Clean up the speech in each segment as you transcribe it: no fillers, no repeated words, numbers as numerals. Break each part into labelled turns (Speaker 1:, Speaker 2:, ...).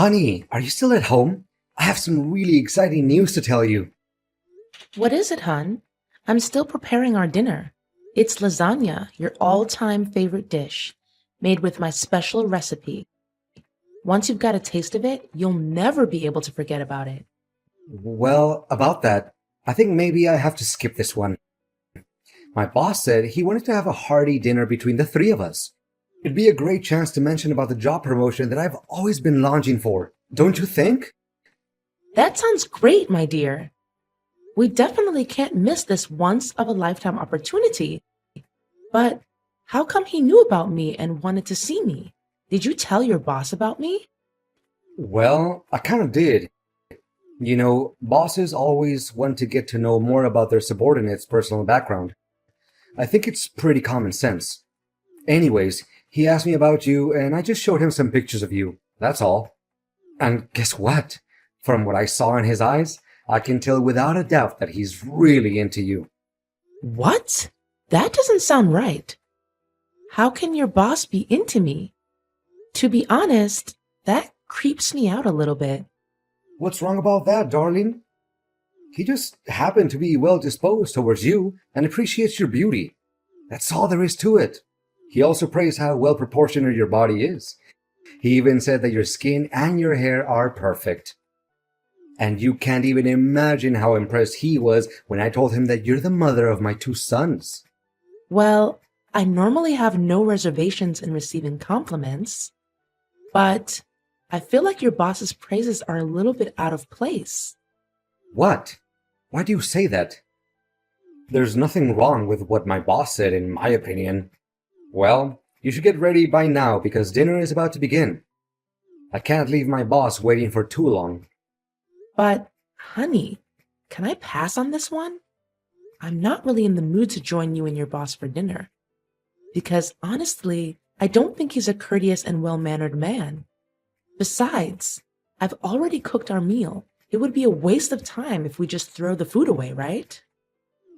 Speaker 1: Honey, are you still at home? I have some really exciting news to tell you.
Speaker 2: What is it, hun? I'm still preparing our dinner. It's lasagna, your all-time favorite dish, made with my special recipe. Once you've got a taste of it, you'll never be able to forget about it.
Speaker 1: Well, about that, I think maybe I have to skip this one. My boss said he wanted to have a hearty dinner between the three of us. It'd be a great chance to mention about the job promotion that I've always been longing for, don't you think?
Speaker 2: That sounds great, my dear. We definitely can't miss this once-of-a-lifetime opportunity. But how come he knew about me and wanted to see me? Did you tell your boss about me?
Speaker 1: Well, I kind of did. You know, bosses always want to get to know more about their subordinates' personal background. I think it's pretty common sense. Anyways, he asked me about you, and I just showed him some pictures of you. That's all. And guess what? From what I saw in his eyes, I can tell without a doubt that he's really into you.
Speaker 2: What? That doesn't sound right. How can your boss be into me? To be honest, that creeps me out a little bit.
Speaker 1: What's wrong about that, darling? He just happened to be well disposed towards you and appreciates your beauty. That's all there is to it. He also praised how well proportioned your body is. He even said that your skin and your hair are perfect. And you can't even imagine how impressed he was when I told him that you're the mother of my two sons.
Speaker 2: Well, I normally have no reservations in receiving compliments, but I feel like your boss's praises are a little bit out of place.
Speaker 1: What? Why do you say that? There's nothing wrong with what my boss said, in my opinion. Well, you should get ready by now because dinner is about to begin. I can't leave my boss waiting for too long.
Speaker 2: But, honey, can I pass on this one? I'm not really in the mood to join you and your boss for dinner. Because honestly, I don't think he's a courteous and well-mannered man. Besides, I've already cooked our meal. It would be a waste of time if we just throw the food away, right?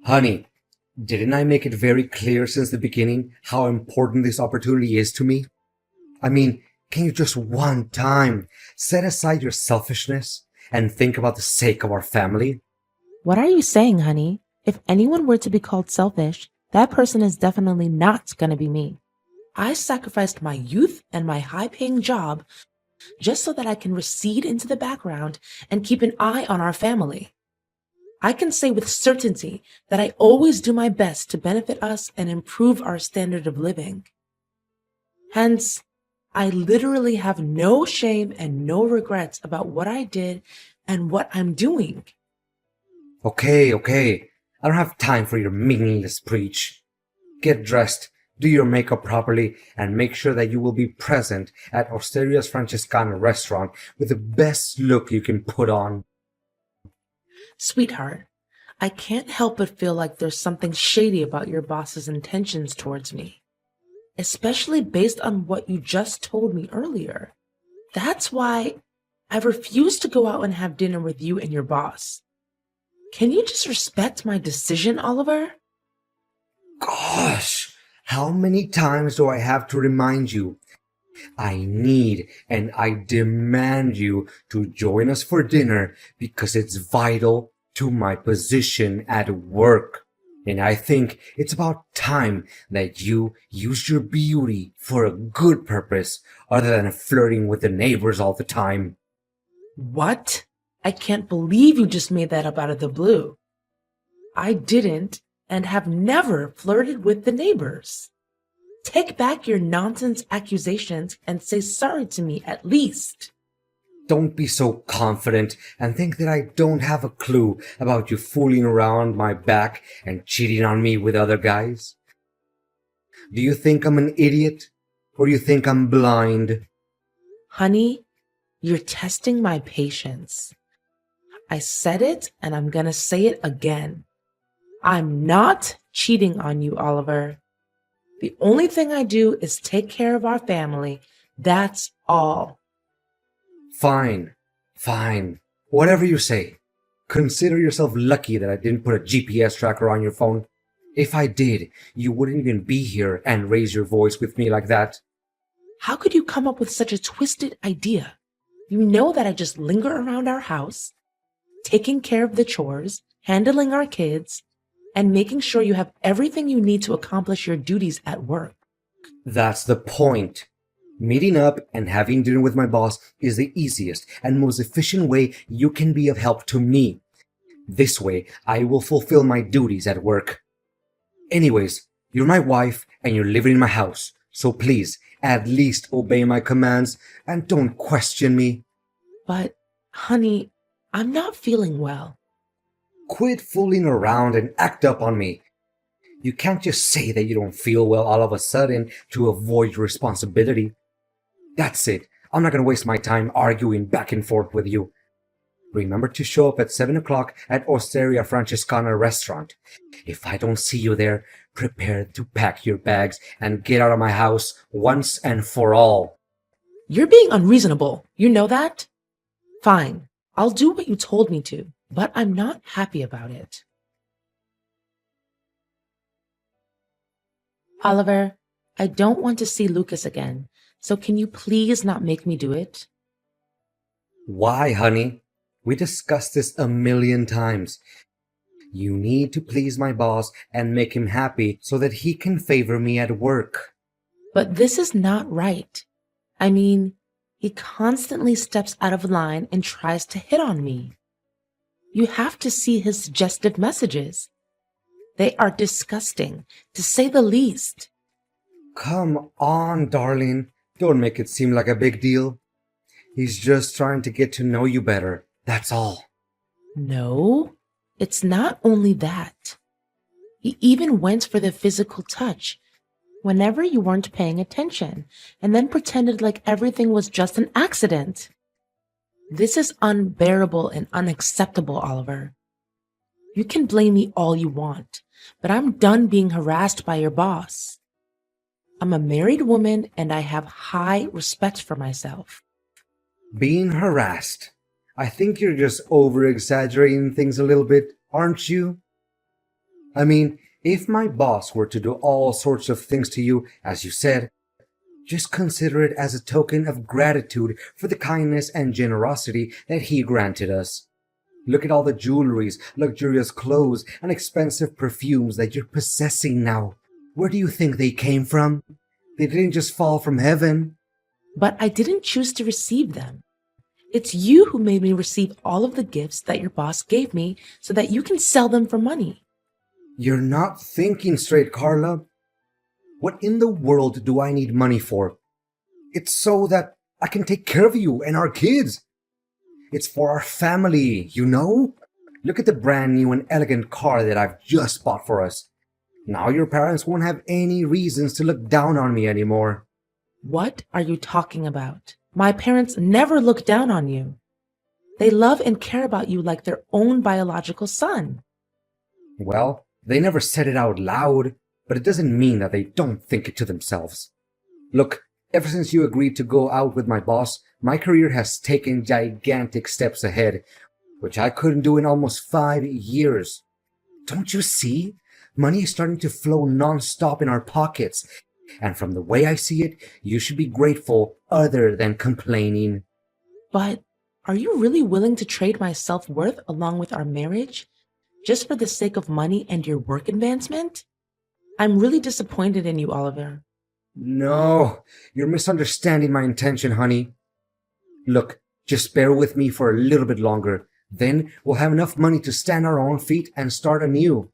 Speaker 1: Honey, didn't I make it very clear since the beginning how important this opportunity is to me? I mean, can you just one time set aside your selfishness and think about the sake of our family?
Speaker 2: What are you saying, honey? If anyone were to be called selfish, that person is definitely not going to be me. I sacrificed my youth and my high-paying job just so that I can recede into the background and keep an eye on our family. I can say with certainty that I always do my best to benefit us and improve our standard of living. Hence, I literally have no shame and no regrets about what I did and what I'm doing.
Speaker 1: Okay. I don't have time for your meaningless preach. Get dressed, do your makeup properly, and make sure that you will be present at Osteria's Francescana restaurant with the best look you can put on.
Speaker 2: Sweetheart, I can't help but feel like there's something shady about your boss's intentions towards me, especially based on what you just told me earlier. That's why I refuse to go out and have dinner with you and your boss. Can you just respect my decision, Oliver?
Speaker 1: Gosh, how many times do I have to remind you? I need and I demand you to join us for dinner because it's vital to my position at work. And I think it's about time that you use your beauty for a good purpose other than flirting with the neighbors all the time.
Speaker 2: What? I can't believe you just made that up out of the blue. I didn't and have never flirted with the neighbors. Take back your nonsense accusations and say sorry to me at least.
Speaker 1: Don't be so confident and think that I don't have a clue about you fooling around my back and cheating on me with other guys. Do you think I'm an idiot? Or do you think I'm blind?
Speaker 2: Honey, you're testing my patience. I said it and I'm gonna say it again. I'm not cheating on you, Oliver. The only thing I do is take care of our family. That's all.
Speaker 1: Fine. Whatever you say. Consider yourself lucky that I didn't put a GPS tracker on your phone. If I did, you wouldn't even be here and raise your voice with me like that.
Speaker 2: How could you come up with such a twisted idea? You know that I just linger around our house, taking care of the chores, handling our kids, and making sure you have everything you need to accomplish your duties at work.
Speaker 1: That's the point. Meeting up and having dinner with my boss is the easiest and most efficient way you can be of help to me. This way, I will fulfill my duties at work. Anyways, you're my wife and you're living in my house, so please, at least obey my commands and don't question me.
Speaker 2: But, honey, I'm not feeling well.
Speaker 1: Quit fooling around and act up on me. You can't just say that you don't feel well all of a sudden to avoid your responsibility. That's it. I'm not going to waste my time arguing back and forth with you. Remember to show up at 7 o'clock at Osteria Francescana restaurant. If I don't see you there, prepare to pack your bags and get out of my house once and for all.
Speaker 2: You're being unreasonable. You know that? Fine. I'll do what you told me to, but I'm not happy about it. Oliver, I don't want to see Lucas again, so can you please not make me do it?
Speaker 1: Why, honey? We discussed this a million times. You need to please my boss and make him happy so that he can favor me at work.
Speaker 2: But this is not right. I mean, he constantly steps out of line and tries to hit on me. You have to see his suggestive messages. They are disgusting, to say the least.
Speaker 1: Come on, darling. Don't make it seem like a big deal. He's just trying to get to know you better. That's all.
Speaker 2: No, it's not only that. He even went for the physical touch whenever you weren't paying attention and then pretended like everything was just an accident. This is unbearable and unacceptable, Oliver. You can blame me all you want, but I'm done being harassed by your boss. I'm a married woman and I have high respect for myself.
Speaker 1: Being harassed. I think you're just over-exaggerating things a little bit, aren't you? I mean, if my boss were to do all sorts of things to you, as you said, just consider it as a token of gratitude for the kindness and generosity that he granted us. Look at all the jewelries, luxurious clothes, and expensive perfumes that you're possessing now. Where do you think they came from? They didn't just fall from heaven.
Speaker 2: But I didn't choose to receive them. It's you who made me receive all of the gifts that your boss gave me so that you can sell them for money.
Speaker 1: You're not thinking straight, Carla. What in the world do I need money for? It's so that I can take care of you and our kids. It's for our family, you know? Look at the brand new and elegant car that I've just bought for us. Now your parents won't have any reasons to look down on me anymore.
Speaker 2: What are you talking about? My parents never look down on you. They love and care about you like their own biological son.
Speaker 1: Well, they never said it out loud, but it doesn't mean that they don't think it to themselves. Look, ever since you agreed to go out with my boss, my career has taken gigantic steps ahead, which I couldn't do in almost 5 years. Don't you see? Money is starting to flow non-stop in our pockets. And from the way I see it, you should be grateful other than complaining.
Speaker 2: But are you really willing to trade my self-worth along with our marriage just for the sake of money and your work advancement? I'm really disappointed in you, Oliver.
Speaker 1: No, you're misunderstanding my intention, honey. Look, just bear with me for a little bit longer. Then we'll have enough money to stand on our own feet and start anew.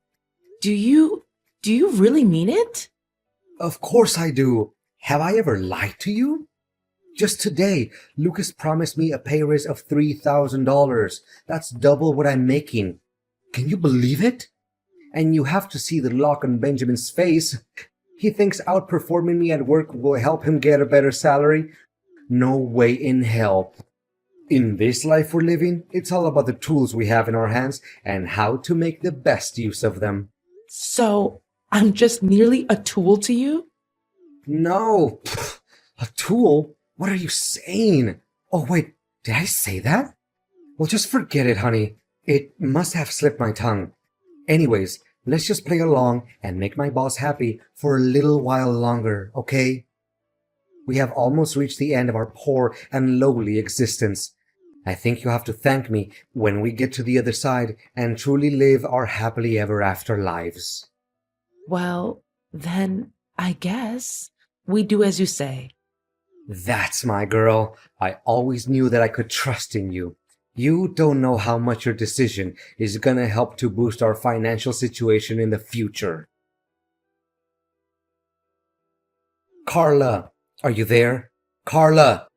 Speaker 2: Do you really mean it?
Speaker 1: Of course I do. Have I ever lied to you? Just today, Lucas promised me a pay raise of $3,000. That's double what I'm making. Can you believe it? And you have to see the look on Benjamin's face. He thinks outperforming me at work will help him get a better salary. No way in hell. In this life we're living, it's all about the tools we have in our hands and how to make the best use of them.
Speaker 2: So, I'm just merely a tool to you?
Speaker 1: No, a tool? What are you saying? Oh wait, did I say that? Well, just forget it, honey. It must have slipped my tongue. Anyways, let's just play along and make my boss happy for a little while longer, okay? We have almost reached the end of our poor and lowly existence. I think you have to thank me when we get to the other side and truly live our happily ever after lives.
Speaker 2: Well, then I guess we do as you say.
Speaker 1: That's my girl. I always knew that I could trust in you. You don't know how much your decision is gonna help to boost our financial situation in the future. Carla, are you there? Carla!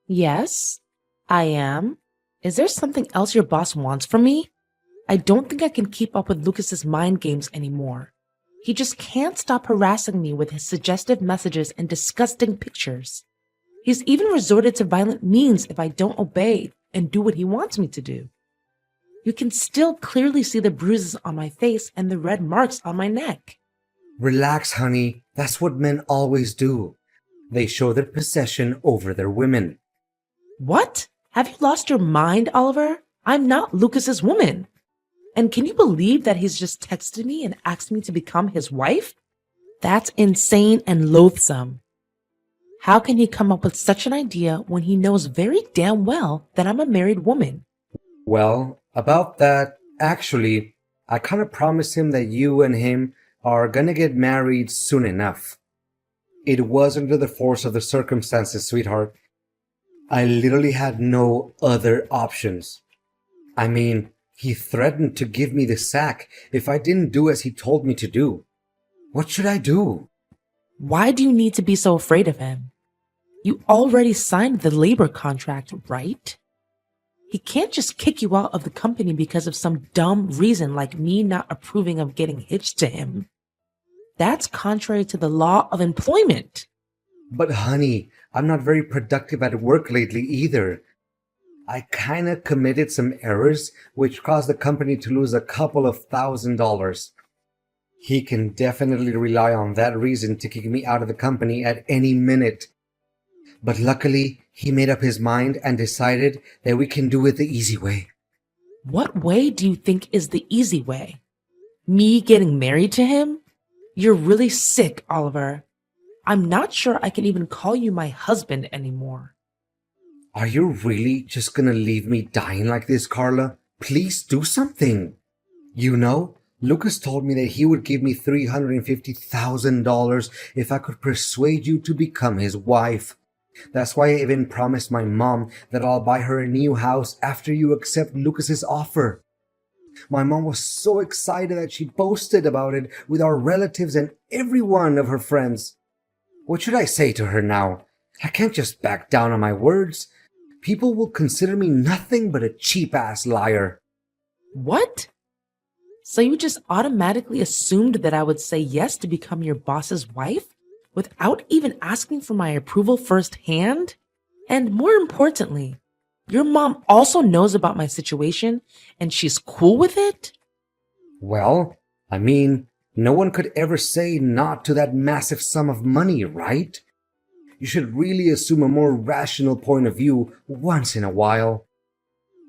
Speaker 2: Yes, I am. Is there something else your boss wants from me? I don't think I can keep up with Lucas's mind games anymore. He just can't stop harassing me with his suggestive messages and disgusting pictures. He's even resorted to violent means if I don't obey and do what he wants me to do. You can still clearly see the bruises on my face and the red marks on my neck.
Speaker 1: Relax, honey. That's what men always do. They show their possession over their women.
Speaker 2: What? Have you lost your mind, Oliver? I'm not Lucas's woman. And can you believe that he's just texted me and asked me to become his wife? That's insane and loathsome. How can he come up with such an idea when he knows very damn well that I'm a married woman?
Speaker 1: Well, about that, actually, I kind of promised him that you and him are gonna get married soon enough. It was under the force of the circumstances, sweetheart. I literally had no other options. I mean, he threatened to give me the sack if I didn't do as he told me to do. What should I do?
Speaker 2: Why do you need to be so afraid of him? You already signed the labor contract, right? He can't just kick you out of the company because of some dumb reason like me not approving of getting hitched to him. That's contrary to the law of employment.
Speaker 1: But honey, I'm not very productive at work lately either. I kinda committed some errors which caused the company to lose a couple of $1,000s. He can definitely rely on that reason to kick me out of the company at any minute. But luckily, he made up his mind and decided that we can do it the easy way.
Speaker 2: What way do you think is the easy way? Me getting married to him? You're really sick, Oliver. I'm not sure I can even call you my husband anymore.
Speaker 1: Are you really just gonna leave me dying like this, Carla? Please do something. You know, Lucas told me that he would give me $350,000 if I could persuade you to become his wife. That's why I even promised my mom that I'll buy her a new house after you accept Lucas's offer. My mom was so excited that she boasted about it with our relatives and every one of her friends. What should I say to her now? I can't just back down on my words. People will consider me nothing but a cheap-ass liar.
Speaker 2: What? So you just automatically assumed that I would say yes to become your boss's wife without even asking for my approval firsthand? And more importantly, your mom also knows about my situation and she's cool with it?
Speaker 1: Well, I mean, no one could ever say not to that massive sum of money, right? You should really assume a more rational point of view once in a while.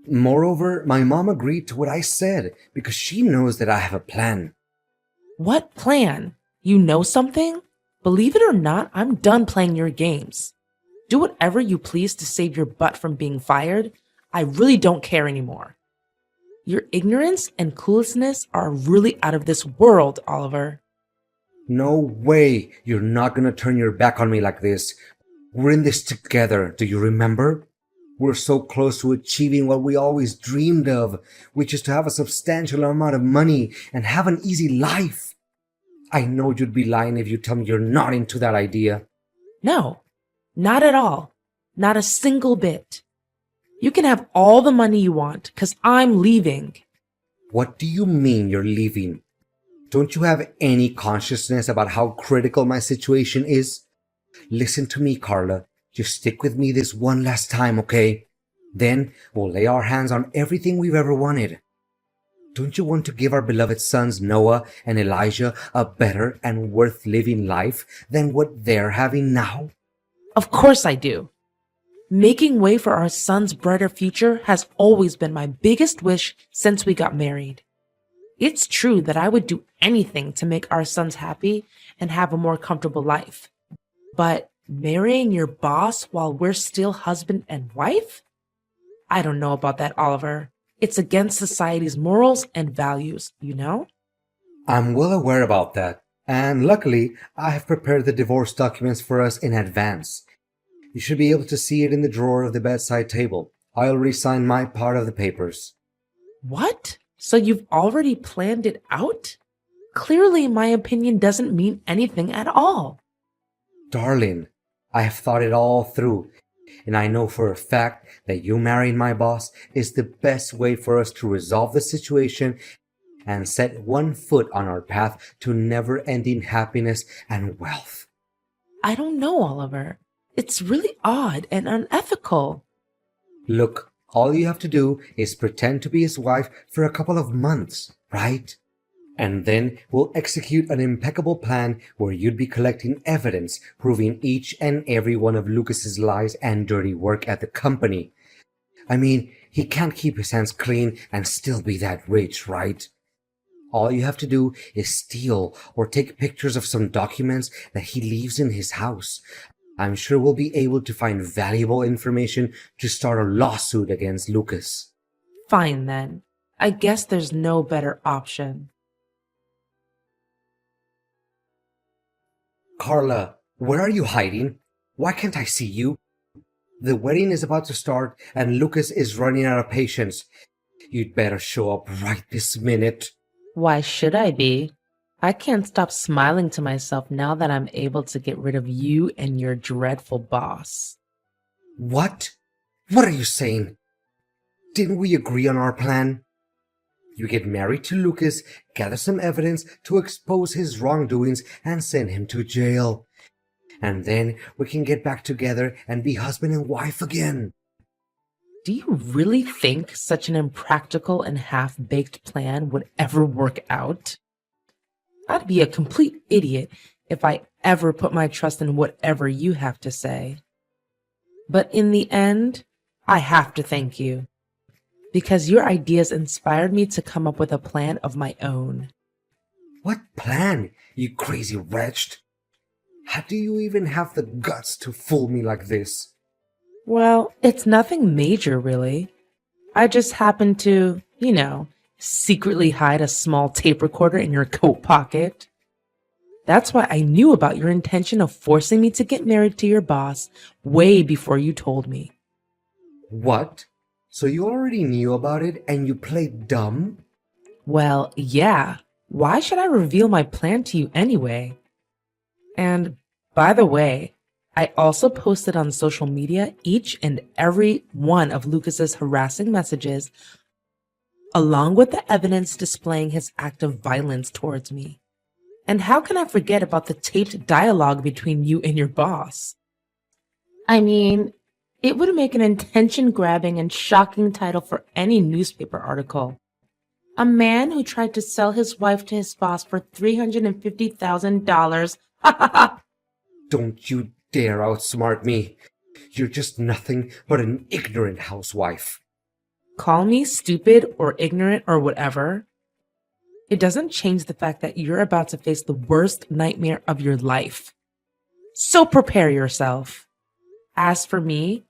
Speaker 1: Moreover, my mom agreed to what I said because she knows that I have a plan.
Speaker 2: What plan? You know something? Believe it or not, I'm done playing your games. Do whatever you please to save your butt from being fired. I really don't care anymore. Your ignorance and cluelessness are really out of this world, Oliver.
Speaker 1: No way you're not gonna turn your back on me like this. We're in this together, do you remember? We're so close to achieving what we always dreamed of, which is to have a substantial amount of money and have an easy life. I know you'd be lying if you tell me you're not into that idea.
Speaker 2: No, not at all. Not a single bit. You can have all the money you want, 'cause I'm leaving.
Speaker 1: What do you mean you're leaving? Don't you have any consciousness about how critical my situation is? Listen to me, Carla. Just stick with me this one last time, okay? Then we'll lay our hands on everything we've ever wanted. Don't you want to give our beloved sons Noah and Elijah a better and worth living life than what they're having now?
Speaker 2: Of course I do. Making way for our son's brighter future has always been my biggest wish since we got married. It's true that I would do anything to make our sons happy and have a more comfortable life. But Marrying your boss while we're still husband and wife? I don't know about that, Oliver. It's against society's morals and values, you know?
Speaker 1: I'm well aware about that, and luckily, I have prepared the divorce documents for us in advance. You should be able to see it in the drawer of the bedside table. I already signed my part of the papers.
Speaker 2: What? So you've already planned it out? Clearly, my opinion doesn't mean anything at all.
Speaker 1: Darling, I have thought it all through, and I know for a fact that you marrying my boss is the best way for us to resolve the situation and set one foot on our path to never-ending happiness and wealth.
Speaker 2: I don't know, Oliver. It's really odd and unethical.
Speaker 1: Look, all you have to do is pretend to be his wife for a couple of months, right? And then we'll execute an impeccable plan where you'd be collecting evidence proving each and every one of Lucas's lies and dirty work at the company. I mean, he can't keep his hands clean and still be that rich, right? All you have to do is steal or take pictures of some documents that he leaves in his house. I'm sure we'll be able to find valuable information to start a lawsuit against Lucas.
Speaker 2: Fine then. I guess there's no better option.
Speaker 1: Carla, where are you hiding? Why can't I see you? The wedding is about to start and Lucas is running out of patience. You'd better show up right this minute.
Speaker 2: Why should I be? I can't stop smiling to myself now that I'm able to get rid of you and your dreadful boss.
Speaker 1: What? What are you saying? Didn't we agree on our plan? You get married to Lucas, gather some evidence to expose his wrongdoings, and send him to jail. And then we can get back together and be husband and wife again.
Speaker 2: Do you really think such an impractical and half-baked plan would ever work out? I'd be a complete idiot if I ever put my trust in whatever you have to say. But in the end, I have to thank you, because your ideas inspired me to come up with a plan of my own.
Speaker 1: What plan, you crazy wretch? How do you even have the guts to fool me like this?
Speaker 2: Well, it's nothing major, really. I just happened to, secretly hide a small tape recorder in your coat pocket. That's why I knew about your intention of forcing me to get married to your boss way before you told me.
Speaker 1: What? So you already knew about it and you played dumb?
Speaker 2: Well, yeah. Why should I reveal my plan to you anyway? And by the way, I also posted on social media each and every one of Lucas's harassing messages, along with the evidence displaying his act of violence towards me. And how can I forget about the taped dialogue between you and your boss? I mean, it would make an attention-grabbing and shocking title for any newspaper article. A man who tried to sell his wife to his boss for $350,000. Ha ha ha!
Speaker 1: Don't you dare outsmart me. You're just nothing but an ignorant housewife.
Speaker 2: Call me stupid or ignorant or whatever. It doesn't change the fact that you're about to face the worst nightmare of your life. So prepare yourself. As for me,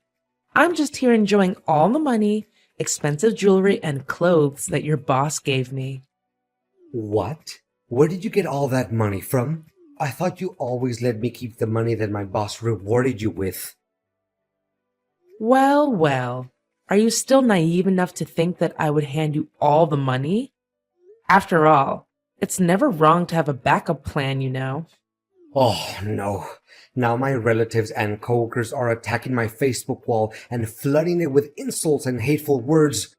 Speaker 2: I'm just here enjoying all the money, expensive jewelry, and clothes that your boss gave me.
Speaker 1: What? Where did you get all that money from? I thought you always let me keep the money that my boss rewarded you with.
Speaker 2: Well, well. Are you still naive enough to think that I would hand you all the money? After all, it's never wrong to have a backup plan, you know.
Speaker 1: Oh, no. Now my relatives and coworkers are attacking my Facebook wall and flooding it with insults and hateful words.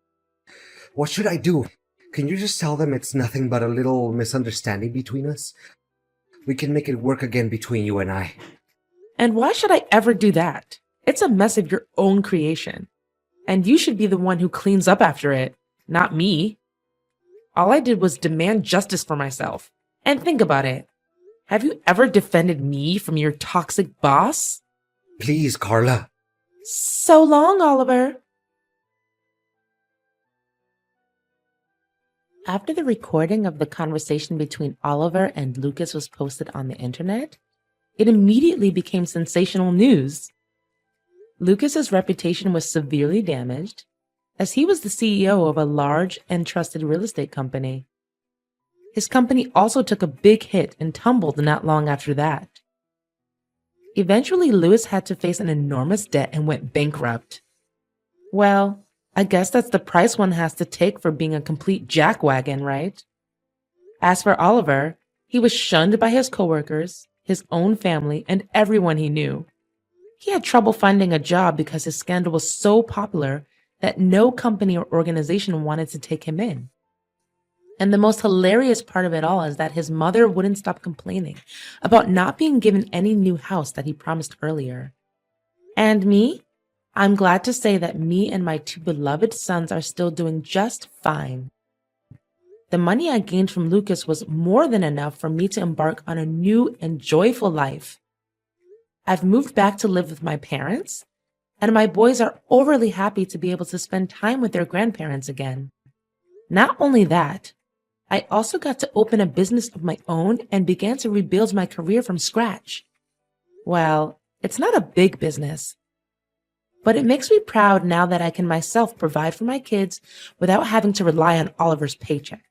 Speaker 1: What should I do? Can you just tell them it's nothing but a little misunderstanding between us? We can make it work again between you and I.
Speaker 2: And why should I ever do that? It's a mess of your own creation. And you should be the one who cleans up after it, not me. All I did was demand justice for myself. And think about it. Have you ever defended me from your toxic boss?
Speaker 1: Please, Carla.
Speaker 2: So long, Oliver. After the recording of the conversation between Oliver and Lucas was posted on the internet, It immediately became sensational news. Lucas's reputation was severely damaged, as he was the CEO of a large and trusted real estate company. His company also took a big hit and tumbled not long after that. Eventually, Lewis had to face an enormous debt and went bankrupt. Well, I guess that's the price one has to take for being a complete jackwagon, right? As for Oliver, he was shunned by his coworkers, his own family, and everyone he knew. He had trouble finding a job because his scandal was so popular that no company or organization wanted to take him in. And the most hilarious part of it all is that his mother wouldn't stop complaining about not being given any new house that he promised earlier. And me? I'm glad to say that me and my two beloved sons are still doing just fine. The money I gained from Lucas was more than enough for me to embark on a new and joyful life. I've moved back to live with my parents, and my boys are overly happy to be able to spend time with their grandparents again. Not only that, I also got to open a business of my own and began to rebuild my career from scratch. Well, it's not a big business, but it makes me proud now that I can myself provide for my kids without having to rely on Oliver's paycheck.